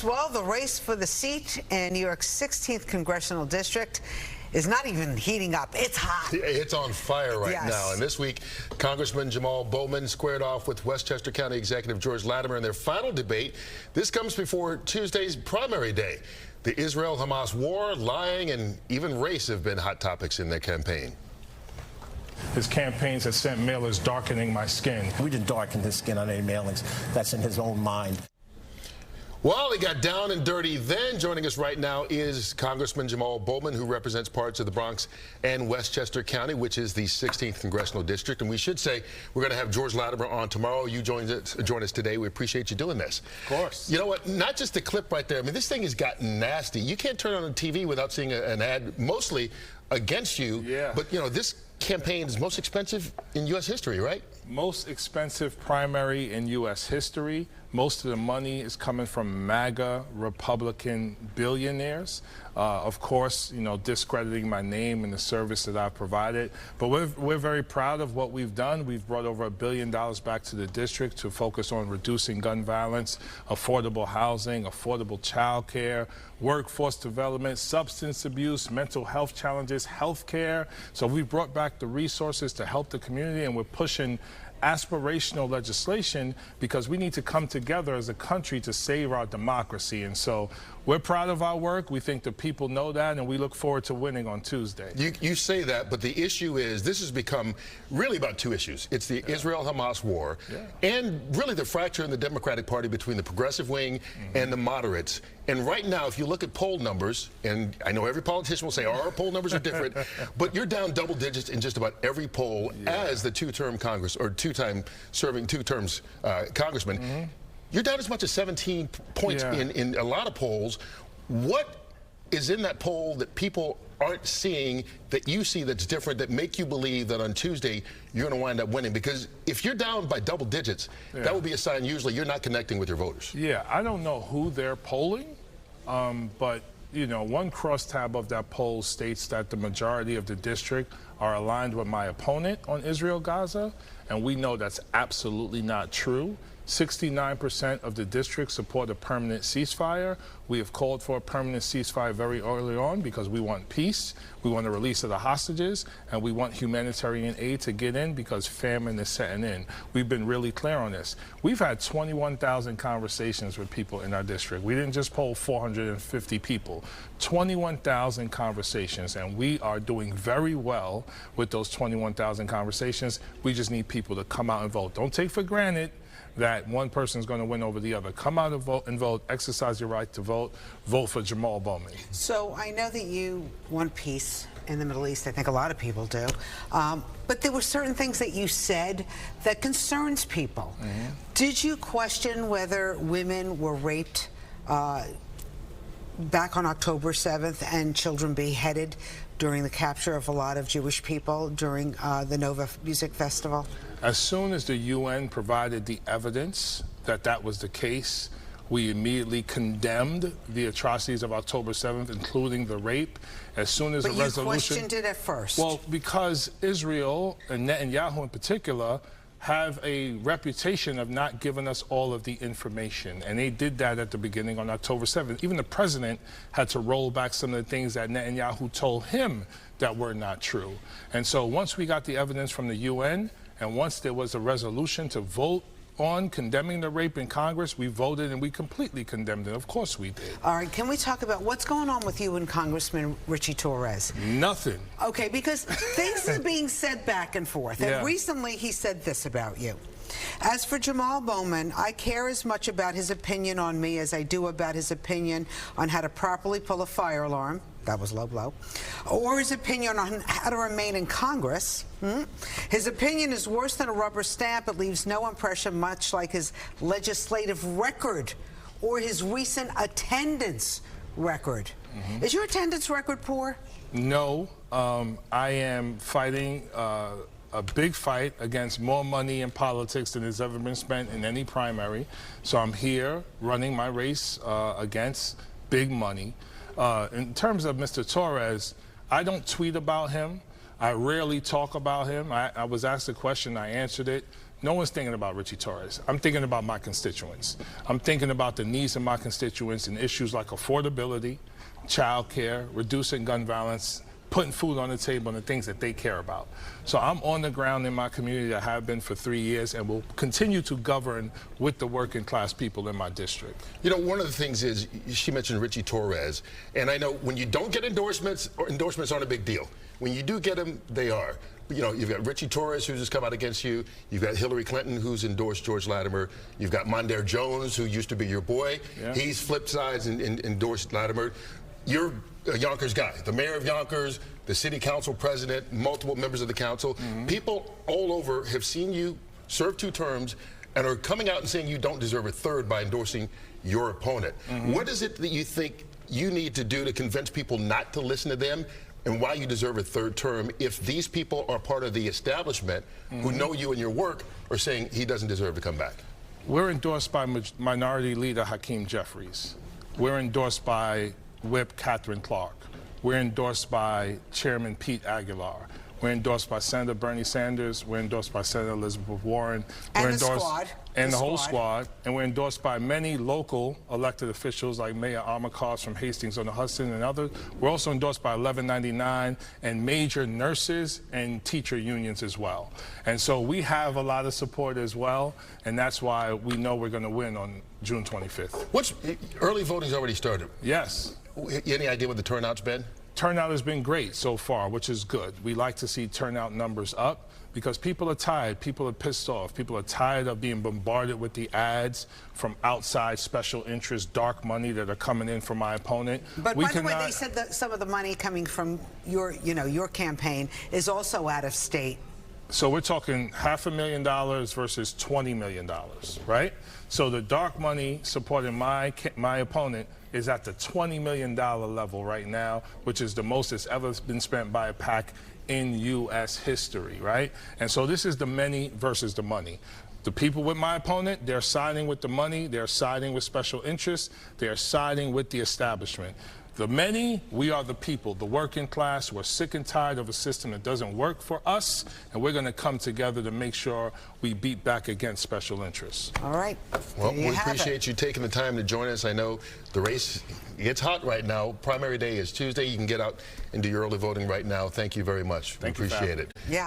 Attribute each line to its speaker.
Speaker 1: Well, the race for the seat in New York's 16th congressional district is not even heating up. It's hot.
Speaker 2: It's on fire right
Speaker 1: Yes.
Speaker 2: now. And this week, Congressman Jamaal Bowman squared off with Westchester County Executive George Latimer in their final debate. This comes before Tuesday's primary day. The Israel-Hamas war, lying, and even race have been hot topics in their campaign.
Speaker 3: His campaigns have sent mailers darkening my skin.
Speaker 4: We didn't darken his skin on any mailings. That's in his own mind.
Speaker 2: Well, he got down and dirty then. Joining us right now is Congressman Jamaal Bowman, who represents parts of the Bronx and Westchester County, which is the 16th congressional district. And we should say we're going to have George Latimer on tomorrow. You join us today. We appreciate you doing this.
Speaker 3: Of course.
Speaker 2: You know what? Not just the clip right there. I mean, this thing has gotten nasty. You can't turn on the TV without seeing an ad mostly against you.
Speaker 3: Yeah.
Speaker 2: But, you know, this campaign is most expensive in U.S. history, right?
Speaker 3: Most expensive primary in U.S. history. Most of the money is coming from MAGA Republican billionaires. Of course, you know, discrediting my name and the service that I've provided. But we're very proud of what we've done. We've brought over $1 billion back to the district to focus on reducing gun violence, affordable housing, affordable child care, workforce development, substance abuse, mental health challenges, health care. So we've brought back the resources to help the community, and we're pushing aspirational legislation because we need to come together as a country to save our democracy. And so we're proud of our work. We think the people know that, and we look forward to winning on Tuesday.
Speaker 2: You say that, but the issue is this has become really about two issues. It's the Israel-Hamas war and really the fracture in the Democratic Party between the progressive wing and the moderates. And right now, if you look at poll numbers, and I know every politician will say, our poll numbers are different, but you're down double digits in just about every poll as the two-term Congress, or two-time serving two terms congressman. You're down as much as 17 points in a lot of polls. What is in that poll that people aren't seeing that you see that's different, that make you believe that on Tuesday you're going to wind up winning? Because if you're down by double digits, that would be a sign usually you're not connecting with your voters.
Speaker 3: Yeah, I don't know who they're polling, but you know, one crosstab of that poll states that the majority of the district are aligned with my opponent on Israel-Gaza, and we know that's absolutely not true. 69% of the district support a permanent ceasefire. We have called for a permanent ceasefire very early on because we want peace, we want the release of the hostages, and we want humanitarian aid to get in because famine is setting in. We've been really clear on this. We've had 21,000 conversations with people in our district. We didn't just poll 450 people, 21,000 conversations, and we are doing very well with those 21,000 conversations. We just need people to come out and vote. Don't take for granted that one person is going to win over the other. Come out and vote, exercise your right to vote for Jamaal Bowman.
Speaker 1: So I know that you want peace in the Middle East. I think a lot of people do. But there were certain things that you said that concerns people. Did you question whether women were raped back on October 7th and children beheaded during the capture of a lot of Jewish people during the Nova Music Festival?
Speaker 3: As soon as the UN provided the evidence that that was the case, we immediately condemned the atrocities of October 7th, including the rape. As soon as the resolution...
Speaker 1: But you questioned it at first.
Speaker 3: Well, because Israel, and Netanyahu in particular, have a reputation of not giving us all of the information. And they did that at the beginning on October 7th. Even the president had to roll back some of the things that Netanyahu told him that were not true. And so once we got the evidence from the UN, and once there was a resolution to vote on condemning the rape in Congress, we voted and we completely condemned it. Of course we did.
Speaker 1: All right, can we talk about what's going on with you and Congressman Richie Torres?
Speaker 3: Nothing.
Speaker 1: Okay, because things are being said back and forth. And recently he said this about you. As for Jamaal Bowman, I care as much about his opinion on me as I do about his opinion on how to properly pull a fire alarm. That was low blow. Or his opinion on how to remain in Congress. His opinion is worse than a rubber stamp. It leaves no impression, much like his legislative record or his recent attendance record. Is your attendance record poor?
Speaker 3: No. I am fighting a big fight against more money in politics than has ever been spent in any primary. So I'm here running my race against big money. In terms of Mr. Torres, I don't tweet about him. I rarely talk about him. I was asked a question, I answered it. no one's thinking about Richie Torres. I'm thinking about my constituents. I'm thinking about the needs of my constituents and issues like affordability, child care, reducing gun violence, putting food on the table, and the things that they care about. So I'm on the ground in my community. I have been for 3 years and will continue to govern with the working class people in my district.
Speaker 2: You know, one of the things is, she mentioned Richie Torres, and I know when you don't get endorsements, or endorsements aren't a big deal. When you do get them, they are. You know, you've got Richie Torres, who's just come out against you. You've got Hillary Clinton, who's endorsed George Latimer. You've got Mondaire Jones, who used to be your boy. Yeah. He's flipped sides and endorsed Latimer. You're a Yonkers guy, the mayor of Yonkers, the city council president, multiple members of the council. People all over have seen you serve 2 terms and are coming out and saying you don't deserve a 3rd by endorsing your opponent. What is it that you think you need to do to convince people not to listen to them, and why you deserve a 3rd term if these people are part of the establishment who know you and your work are saying he doesn't deserve to come back?
Speaker 3: We're endorsed by Minority Leader Hakeem Jeffries. We're endorsed by Whip Catherine Clark. We're endorsed by Chairman Pete Aguilar. We're endorsed by Senator Bernie Sanders. We're endorsed by Senator Elizabeth Warren.
Speaker 1: And
Speaker 3: we're
Speaker 1: the
Speaker 3: endorsed,
Speaker 1: squad.
Speaker 3: And the whole squad. And we're endorsed by many local elected officials like Mayor Armacost from Hastings-on-the-Hudson and others. We're also endorsed by 1199 and major nurses and teacher unions as well. And so we have a lot of support as well, and that's why we know we're going to win on June 25th.
Speaker 2: Early voting's already started.
Speaker 3: Yes.
Speaker 2: Any idea what the turnout's been?
Speaker 3: Turnout has been great so far, which is good. We like to see turnout numbers up because people are tired, people are pissed off, people are tired of being bombarded with the ads from outside special interest, dark money that are coming in from my opponent.
Speaker 1: But by the way, they said that some of the money coming from your campaign is also out of state.
Speaker 3: So we're talking $500,000 versus $20 million, right? So the dark money supporting my opponent is at the $20 million level right now, which is the most that's ever been spent by a PAC in U.S. history, right? And so this is the many versus the money. The people with my opponent, they're siding with the money, they're siding with special interests, they're siding with the establishment. The many, we are the people, the working class. We're sick and tired of a system that doesn't work for us, and we're going to come together to make sure we beat back against special interests.
Speaker 1: All right.
Speaker 2: Well, we appreciate you taking the time to join us. I know the race gets hot right now. Primary day is Tuesday. You can get out and do your early voting right now. Thank you very much. We appreciate it.
Speaker 1: Yeah.